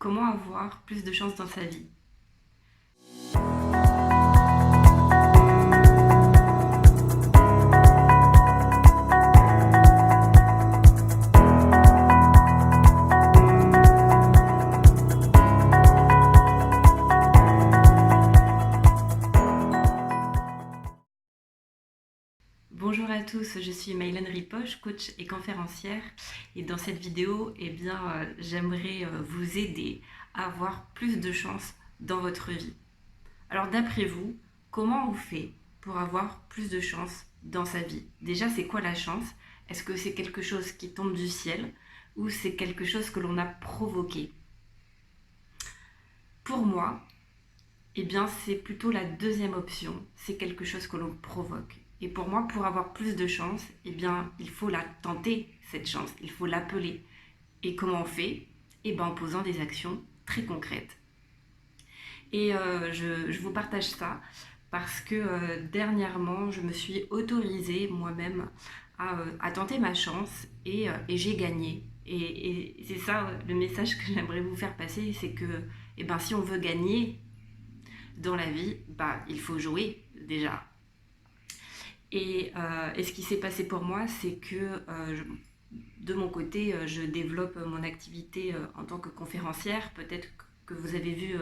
Comment avoir plus de chance dans sa vie? Bonjour à tous, je suis Maïlène Ripoche, coach et conférencière, et dans cette vidéo, j'aimerais vous aider à avoir plus de chance dans votre vie. Alors d'après vous, comment on fait pour avoir plus de chance dans sa vie? Déjà, c'est quoi la chance? Est-ce que c'est quelque chose qui tombe du ciel ou c'est quelque chose que l'on a provoqué? Pour moi, c'est plutôt la deuxième option, c'est quelque chose que l'on provoque. Et pour moi, pour avoir plus de chance, il faut la tenter, cette chance, il faut l'appeler. Et comment on fait? En posant des actions très concrètes. Je vous partage ça parce que dernièrement, je me suis autorisée moi-même à tenter ma chance et j'ai gagné. Et c'est ça le message que j'aimerais vous faire passer, c'est que si on veut gagner dans la vie, il faut jouer déjà. Et ce qui s'est passé pour moi, c'est que de mon côté, je développe mon activité en tant que conférencière. Peut-être que vous avez vu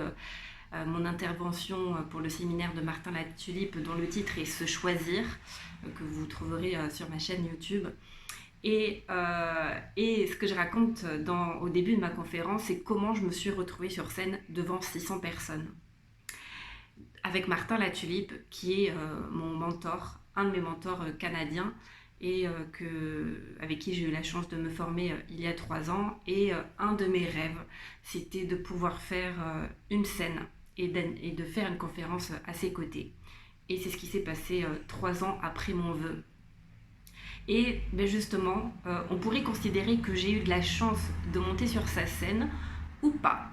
mon intervention pour le séminaire de Martin Latulipe, dont le titre est Se choisir, que vous trouverez sur ma chaîne YouTube. Et ce que je raconte au début de ma conférence, c'est comment je me suis retrouvée sur scène devant 600 personnes. Avec Martin Latulipe, qui est mon mentor, un de mes mentors canadiens, et avec qui j'ai eu la chance de me former il y a 3 ans. Et un de mes rêves, c'était de pouvoir faire une scène et de faire une conférence à ses côtés. Et c'est ce qui s'est passé 3 ans après mon vœu. Et justement, on pourrait considérer que j'ai eu de la chance de monter sur sa scène ou pas.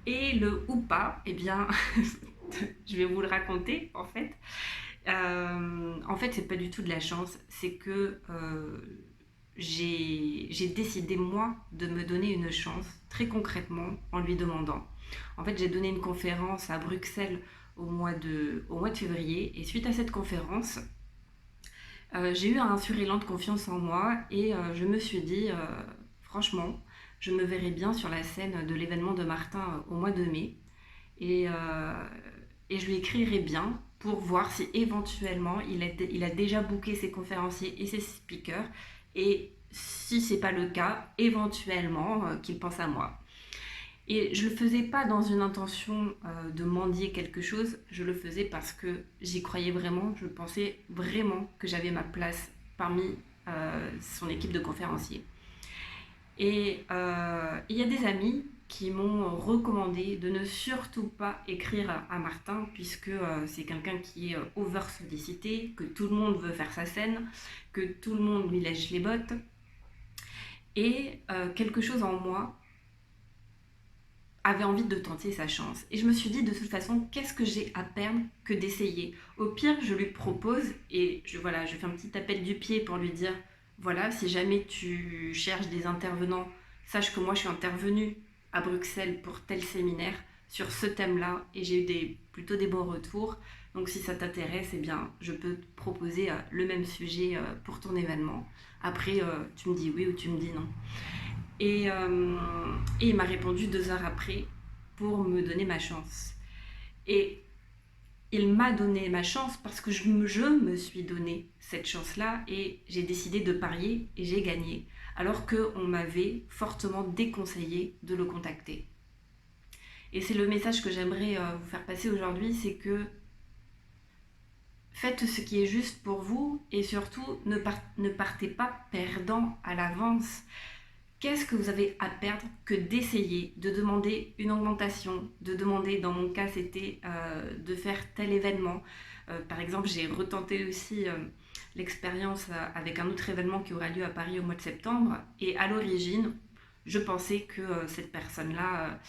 Et le ou pas, je vais vous le raconter en fait. C'est pas du tout de la chance, c'est que j'ai décidé moi de me donner une chance très concrètement en lui demandant. En fait, j'ai donné une conférence à Bruxelles au mois de février, et suite à cette conférence, j'ai eu un surélan de confiance en moi et je me suis dit, franchement, je me verrai bien sur la scène de l'événement de Martin au mois de mai. Et je lui écrirai bien pour voir si éventuellement il a déjà booké ses conférenciers et ses speakers, et si c'est pas le cas, éventuellement qu'il pense à moi. Et je le faisais pas dans une intention de mendier quelque chose, je le faisais parce que j'y croyais vraiment, je pensais vraiment que j'avais ma place parmi son équipe de conférenciers. Et il y a des amis qui m'ont recommandé de ne surtout pas écrire à Martin, puisque c'est quelqu'un qui est over sollicité, que tout le monde veut faire sa scène, que tout le monde lui lèche les bottes. Et quelque chose en moi avait envie de tenter sa chance. Et je me suis dit, de toute façon, qu'est-ce que j'ai à perdre que d'essayer? Au pire, je lui propose, et je fais un petit appel du pied pour lui dire, voilà, si jamais tu cherches des intervenants, sache que moi je suis intervenue à Bruxelles pour tel séminaire sur ce thème-là, et j'ai eu plutôt des bons retours. Donc si ça t'intéresse, je peux te proposer le même sujet pour ton événement. Après, tu me dis oui ou tu me dis non. Et il m'a répondu 2 heures après pour me donner ma chance. Et il m'a donné ma chance parce que je me suis donné cette chance-là, et j'ai décidé de parier et j'ai gagné, alors qu'on m'avait fortement déconseillé de le contacter. Et c'est le message que j'aimerais vous faire passer aujourd'hui, c'est que faites ce qui est juste pour vous, et surtout ne partez pas perdant à l'avance. Qu'est-ce que vous avez à perdre que d'essayer, de demander une augmentation, de demander, dans mon cas c'était de faire tel événement. Par exemple, j'ai retenté aussi l'expérience avec un autre événement qui aura lieu à Paris au mois de septembre, et à l'origine, je pensais que cette personne-là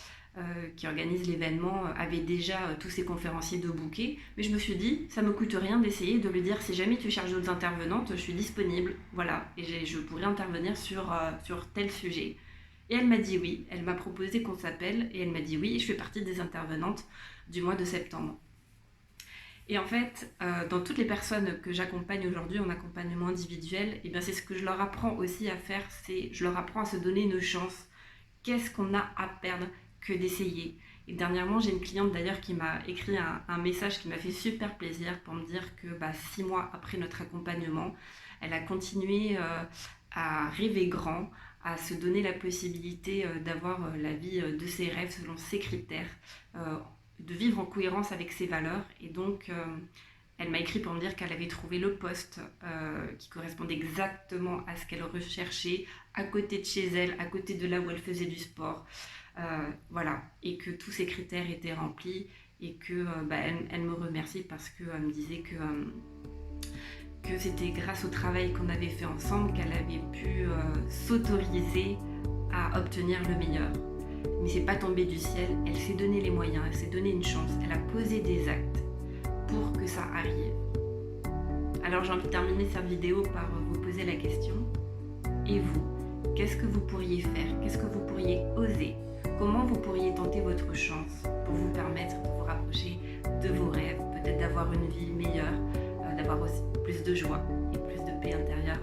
qui organise l'événement avait déjà tous ses conférenciers de booker, mais je me suis dit, ça me coûte rien d'essayer de lui dire, si jamais tu cherches d'autres intervenantes, je suis disponible, voilà, et je pourrais intervenir sur tel sujet. Et elle m'a dit oui, elle m'a proposé qu'on s'appelle et elle m'a dit oui, et je fais partie des intervenantes du mois de septembre. Et en fait, dans toutes les personnes que j'accompagne aujourd'hui en accompagnement individuel, et bien c'est ce que je leur apprends aussi à faire, c'est je leur apprends à se donner une chance. Qu'est-ce qu'on a à perdre que d'essayer? Et dernièrement, j'ai une cliente d'ailleurs qui m'a écrit un message qui m'a fait super plaisir pour me dire que 6 mois après notre accompagnement, elle a continué à rêver grand, à se donner la possibilité d'avoir la vie de ses rêves selon ses critères, euh, de vivre en cohérence avec ses valeurs. Et donc, elle m'a écrit pour me dire qu'elle avait trouvé le poste qui correspondait exactement à ce qu'elle recherchait, à côté de chez elle, à côté de là où elle faisait du sport. Voilà, et que tous ces critères étaient remplis et que elle me remercie parce qu'elle me disait que c'était grâce au travail qu'on avait fait ensemble qu'elle avait pu s'autoriser à obtenir le meilleur. Mais c'est pas tombé du ciel, elle s'est donné les moyens, elle s'est donné une chance, elle a posé des actes pour que ça arrive. Alors j'ai envie de terminer cette vidéo par vous poser la question, et vous, qu'est-ce que vous pourriez faire? Qu'est-ce que vous pourriez oser? Comment vous pourriez tenter votre chance pour vous permettre de vous rapprocher de vos rêves, peut-être d'avoir une vie meilleure, d'avoir aussi plus de joie et plus de paix intérieure